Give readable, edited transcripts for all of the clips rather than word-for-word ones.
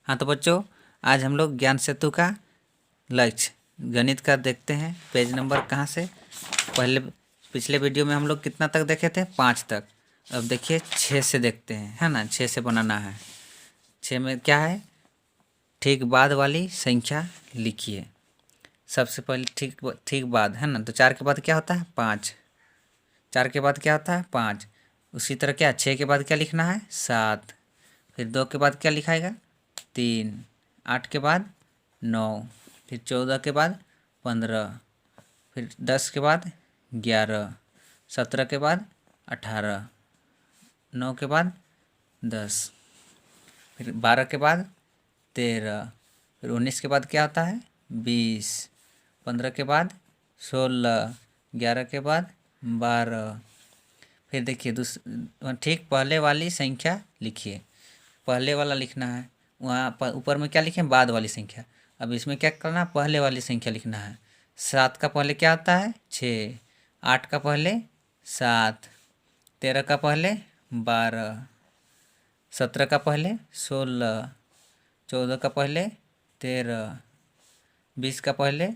हाँ तो बच्चों, आज हम लोग ज्ञान सेतु का लक्ष्य गणित का देखते हैं। पेज नंबर कहाँ से, पिछले वीडियो में हम लोग कितना तक देखे थे, 5 तक। अब देखिए 6 से देखते हैं, है ना। 6 से बनाना है। 6 में क्या है, ठीक बाद वाली संख्या लिखिए। सबसे पहले ठीक बाद, है ना। तो 4 के बाद क्या होता है, 5। 4 के बाद क्या होता है, 5। उसी तरह क्या, 6 के बाद क्या लिखना है, 7। फिर 2 के बाद क्या लिखाएगा, 3। 8 के बाद 9। फिर 14 के बाद 15। फिर 10 के बाद 11। 17 के बाद 18। 9 के बाद 10। फिर 12 के बाद 13। फिर 19 के बाद क्या होता है, 20। 15 के बाद 16। 11 के बाद 12। फिर देखिए ठीक पहले वाली संख्या लिखिए। पहले वाला लिखना है, वहाँ ऊपर में क्या लिखें, बाद वाली संख्या। अब इसमें क्या करना है, पहले वाली संख्या लिखना है। 7 का पहले क्या आता है, 6। 8 का पहले 7। 13 का पहले 12। 17 का पहले 16। 14 का पहले 13। 20 का पहले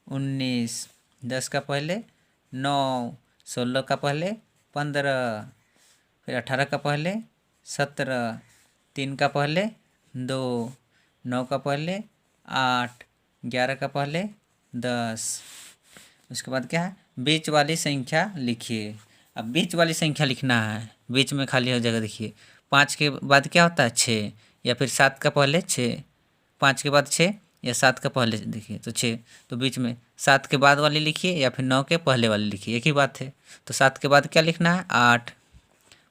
19। 10 का पहले 9। 16 का पहले 15। फिर 18 का पहले 17। 3 का पहले 2। 9 का पहले 8। 11 का पहले 10। उसके बाद क्या है, बीच वाली संख्या लिखिए। अब बीच वाली संख्या लिखना है, बीच में खाली हो जगह देखिए। 5 के बाद क्या होता है, 6। या फिर 7 का पहले 6। 5 के बाद 6 या 7 का पहले देखिए तो 6। तो बीच में 7 के बाद वाली लिखिए या फिर 9 के पहले वाली लिखिए, एक ही बात है। तो 7 के बाद क्या लिखना है, 8।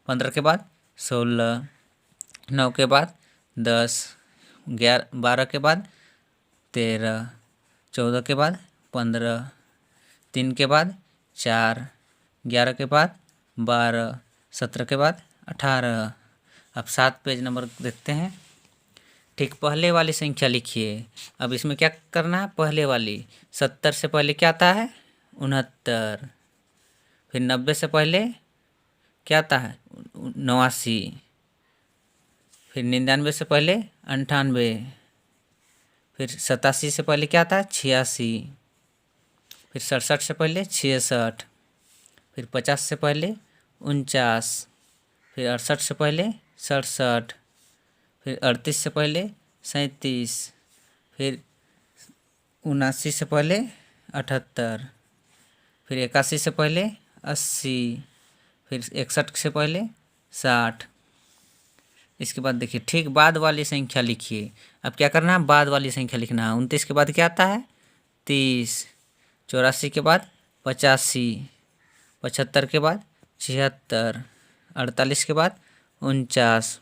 15 के बाद 16। 9 के बाद 10। 12 के बाद 13। 14 के बाद 15। 3 के बाद 4। 11 के बाद 12। 17 के बाद 18। अब 7 पेज नंबर देखते हैं। ठीक पहले वाली संख्या लिखिए। अब इसमें क्या करना है, पहले वाली। 70 से पहले क्या आता है, 69। फिर 90 से पहले क्या आता है, 89। फिर 99 से पहले 98। फिर 87 से पहले क्या आता है, 86। फिर 67 से पहले 66। फिर 50 से पहले 49। फिर 68 से पहले 67। फिर 38 से पहले 37। फिर 79 से पहले 78। फिर 81 से पहले 80। फिर 61 से पहले 60। इसके बाद देखिए ठीक बाद वाली संख्या लिखिए। अब क्या करना है, बाद वाली संख्या लिखना है। 29 के बाद क्या आता है, 30। 84 के बाद 85। 75 के बाद 76। 48 के बाद 49।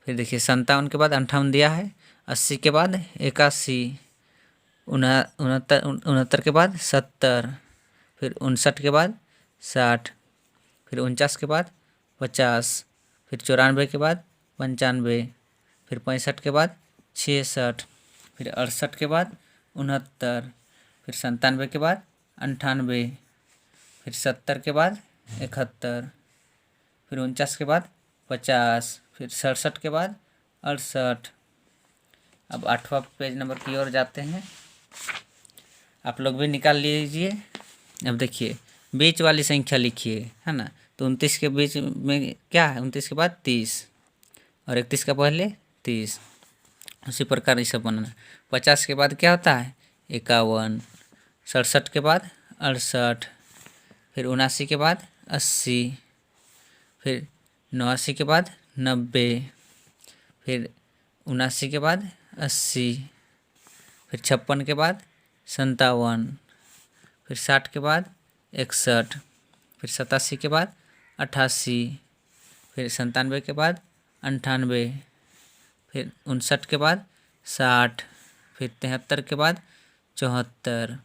फिर देखिए 57 के बाद 58 दिया है। 80 के बाद 81। 69 के बाद 70। फिर 59 के बाद 60। फिर 49 के बाद 50। फिर 94 के बाद 95। फिर 65 के बाद 66। फिर 68 के बाद 69। फिर 97 के बाद 98। फिर 70 के बाद 71। फिर 49 के बाद 50। फिर 67 के बाद 68। अब 8वां पेज नंबर की ओर जाते हैं, आप लोग भी निकाल लीजिए। अब देखिए बीच वाली संख्या लिखिए, है ना। तो 29 के बीच में क्या है, 29 के बाद 30 और 31 का पहले 30। उसी प्रकार ये सब बनाना। 50 के बाद क्या होता है, 51। 67 के बाद 68। फिर 79 के बाद 80। फिर 89 के बाद 90। फिर 79 के बाद 80। फिर 56 के बाद 57। फिर 60 के बाद 61। फिर 87 के बाद 88। फिर 97 के बाद 98। फिर 59 के बाद 60। फिर 73 के बाद 74।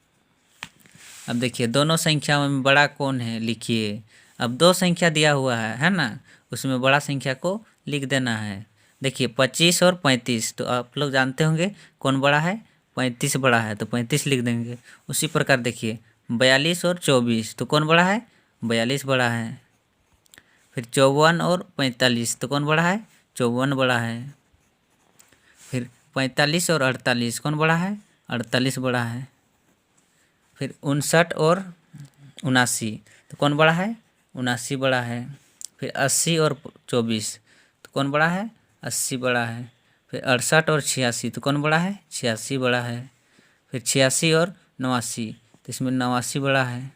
अब देखिए दोनों संख्याओं में बड़ा कौन है लिखिए। अब 2 संख्या दिया हुआ है ना, उसमें बड़ा संख्या को लिख देना है। देखिए 25 और 35, तो आप लोग जानते होंगे कौन बड़ा है, 35 बड़ा है, तो 35 लिख देंगे। उसी प्रकार देखिए 42 और 24, तो कौन बड़ा है, 42 बड़ा है। फिर 54 और 45, तो कौन बड़ा है, 54 बड़ा है। फिर 45 और 48 कौन बड़ा है? 48 बड़ा है। फिर 59 और 79 तो कौन बड़ा है? 79 बड़ा है। फिर 80 और 24 तो कौन बड़ा है? 80 बड़ा है। फिर 68 और 86 तो कौन बड़ा है? 86 बड़ा है। फिर 86 और 89 तो इसमें 89 बड़ा है।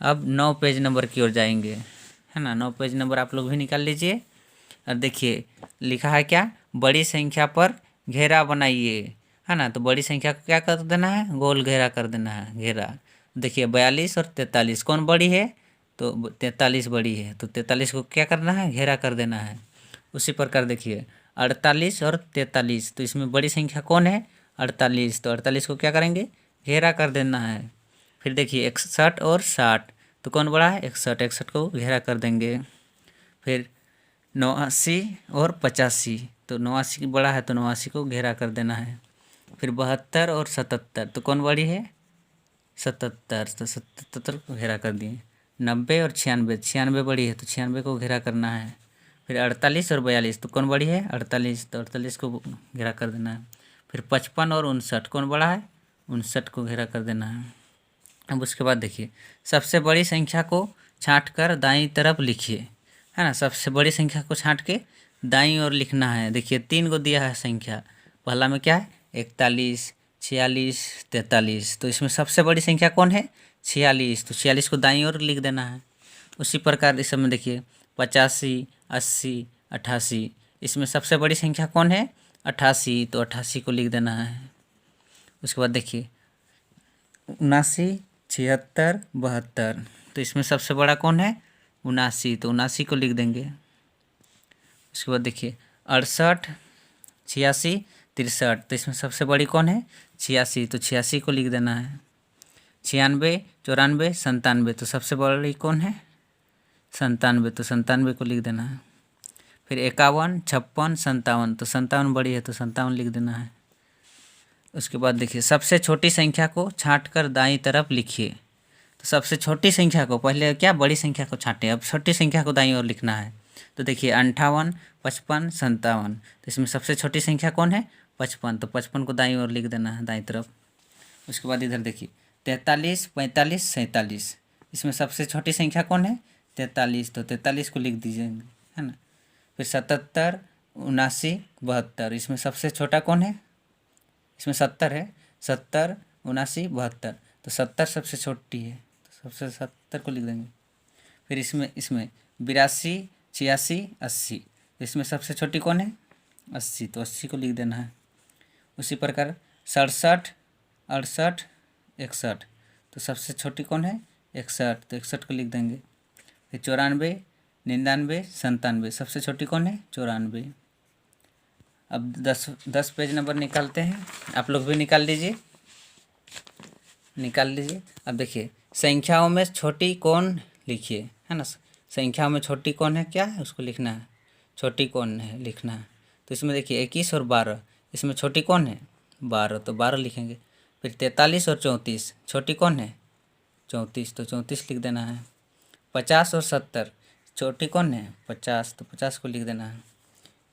अब 9 पेज नंबर की ओर जाएंगे, है ना। 9 पेज नंबर आप लोग भी निकाल लीजिए। और देखिए लिखा है क्या? बड़ी संख्या पर घेरा बनाइए, है ना। तो बड़ी संख्या को क्या कर देना है? गोल घेरा कर देना है, घेरा। देखिए 42 और 43 कौन बड़ी है? तो 43 बड़ी है, तो 43 को क्या करना है? घेरा कर देना है। उसी प्रकार देखिए 48 और 43 तो इसमें बड़ी संख्या कौन है? 48, तो 48 को क्या करेंगे? घेरा कर देना है। फिर देखिए 61 और 60 तो कौन बड़ा है? 61, 61 को घेरा कर देंगे। फिर 89 और 85 तो 89 बड़ा है, तो 89 को घेरा कर देना है। फिर 72 और 77 तो कौन बड़ी है? 77, तो 77 को घेरा कर दिए। 90 और 96, 96 बड़ी है, तो 96 को घेरा करना है। फिर 48 और 42 तो कौन बड़ी है? 48, तो 48 को घेरा कर देना है। फिर 55 और 59 कौन बड़ा है? 59 को घेरा कर देना है। अब उसके बाद देखिए सबसे बड़ी संख्या को छाँट कर दाईं तरफ लिखिए, है ना। सबसे बड़ी संख्या को छाँट के दाईं ओर लिखना है। देखिए 3 को दिया है संख्या। पहला में क्या है? 41, 46, 43 तो इसमें सबसे बड़ी संख्या कौन है? 46, तो 46 को दाईं ओर लिख देना है। उसी प्रकार इस समय देखिए 85, 80, 88 इसमें सबसे बड़ी संख्या कौन है? 88, तो 88 को लिख देना है। उसके बाद देखिए 79, 76, 72 तो इसमें सबसे बड़ा कौन है? 79, तो 79 को लिख देंगे। उसके बाद देखिए 68, 86, 63 तो इसमें सबसे बड़ी कौन है? 86, तो 86 को लिख देना है। 96, 94, 97 तो सबसे बड़ी कौन है? 97, तो 97 को लिख देना है। फिर 51, 56, 57 तो 57 बड़ी है, तो 57 लिख देना है। उसके बाद देखिए सबसे छोटी संख्या को छाँट कर दाईं तरफ लिखिए। तो सबसे छोटी संख्या को पहले क्या? बड़ी संख्या को छाँटे, अब छोटी संख्या को दाईं ओर लिखना है। तो देखिए 58, 55, 57 तो इसमें सबसे छोटी संख्या कौन है? 55, तो 55 को दाईं ओर लिख देना है, दाईं तरफ। उसके बाद इधर देखिए 43, 45, 47 इसमें सबसे छोटी संख्या कौन है? 43, तो 43 को लिख दीजिए, है ना। फिर 77, 79, 72 इसमें सबसे छोटा कौन है? इसमें 70 है, 70, 79, 72 तो 70 सबसे छोटी है, तो सबसे 70 को लिख देंगे। फिर इसमें 82, 86, 80 इसमें सबसे छोटी कौन है? 80, तो 80 को लिख देना है। उसी प्रकार 67, 68, 61 तो सबसे छोटी कौन है? 61, तो 61 को लिख देंगे। फिर 94, 99, 97 सबसे छोटी कौन है? 94। अब 10 पेज नंबर निकालते हैं, आप लोग भी निकाल लीजिए, निकाल लीजिए। अब देखिए संख्याओं में छोटी कौन लिखिए, है ना। संख्याओं में छोटी कौन है? क्या है? उसको लिखना है, छोटी कौन है लिखना है। तो इसमें देखिए 21 और 12 इसमें छोटी कौन है? 12, तो 12 लिखेंगे। फिर 43 और 34 छोटी कौन है? 34, तो 34 लिख देना है। 50 और 70 छोटी कौन है? 50, तो 50 को लिख देना है।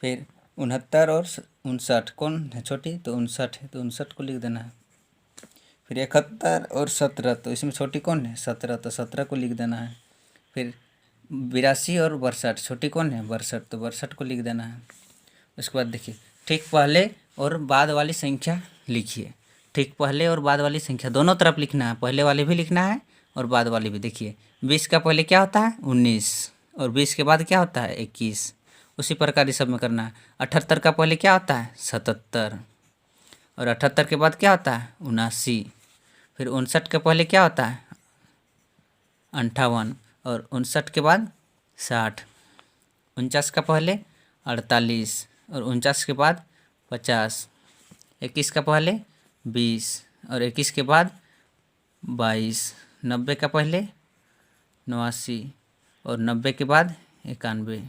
फिर 69 और 59 कौन है छोटी? तो 59 है, तो 59 को लिख देना है। फिर 71 और 17 तो इसमें छोटी कौन है? 17, तो 17 को लिख देना है। फिर 82 और 62 छोटी कौन है? 62, तो 62 को लिख देना है। उसके बाद देखिए ठीक पहले और बाद वाली संख्या लिखिए। ठीक पहले और बाद वाली संख्या दोनों तरफ लिखना है, पहले वाली भी लिखना है और बाद वाली भी। देखिए 20 का पहले क्या होता है? 19 और 20 के बाद क्या होता है? 21। उसी प्रकार इस सब में करना है। 78 का पहले क्या होता है? 77 और 78 के बाद क्या होता है? 79। फिर 59 के पहले क्या होता है? 58 और 59 के बाद 60। 49 का पहले 48 और 49 के बाद 50। 21 का पहले 20 और 21 के बाद 22। 90 का पहले 89 और 90 के बाद 91।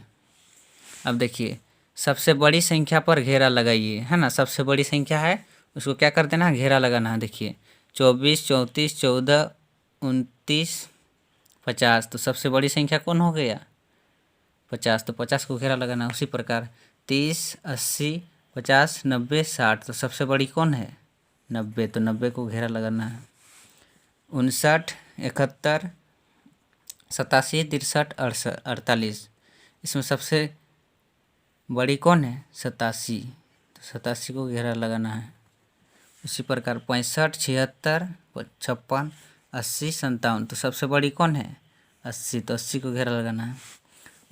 अब देखिए सबसे बड़ी संख्या पर घेरा लगाइए, है ना। सबसे बड़ी संख्या है उसको क्या कर देना है? घेरा लगाना है। देखिए 24, 34, 14, 29, 50 तो सबसे बड़ी संख्या कौन हो गया? 50, तो 50 को घेरा लगाना। उसी प्रकार 30, 80, 50, 90, 60, तो सबसे बड़ी कौन है 90, तो 90 को घेरा लगाना है। 59, 71, 87, 63, 48, इसमें सबसे बड़ी कौन है 87, तो 87 को घेरा लगाना है। उसी प्रकार 65, 76, 56, 80, 57, तो सबसे बड़ी कौन है 80, तो 80 को घेरा लगाना है।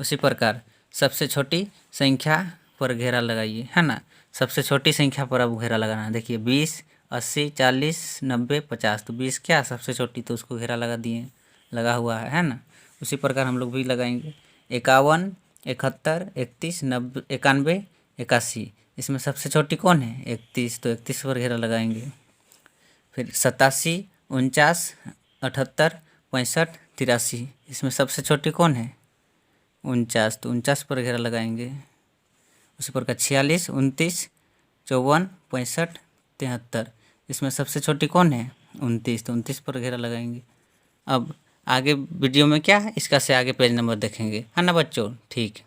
उसी प्रकार सबसे छोटी संख्या पर घेरा लगाइए, है ना। सबसे छोटी संख्या पर अब घेरा लगाना है। देखिए 20, 80, 40, 90, 50, तो 20 क्या सबसे छोटी, तो उसको घेरा लगा दिए, लगा हुआ है ना। उसी प्रकार हम लोग भी लगाएंगे 51, 71, 31, 90, 91, 81, इसमें सबसे छोटी कौन है 31, तो 31 पर घेरा लगाएंगे। फिर 87, 49, 78, 65, 83, इसमें सबसे छोटी कौन है 49, तो 49 पर घेरा लगाएंगे। उसी प्रकार 46, 29, 54, 65, 73, इसमें सबसे छोटी कौन है 29, तो 29 पर घेरा लगाएंगे। अब आगे वीडियो में क्या है इसका से आगे पेज नंबर देखेंगे, है ना बच्चों। ठीक।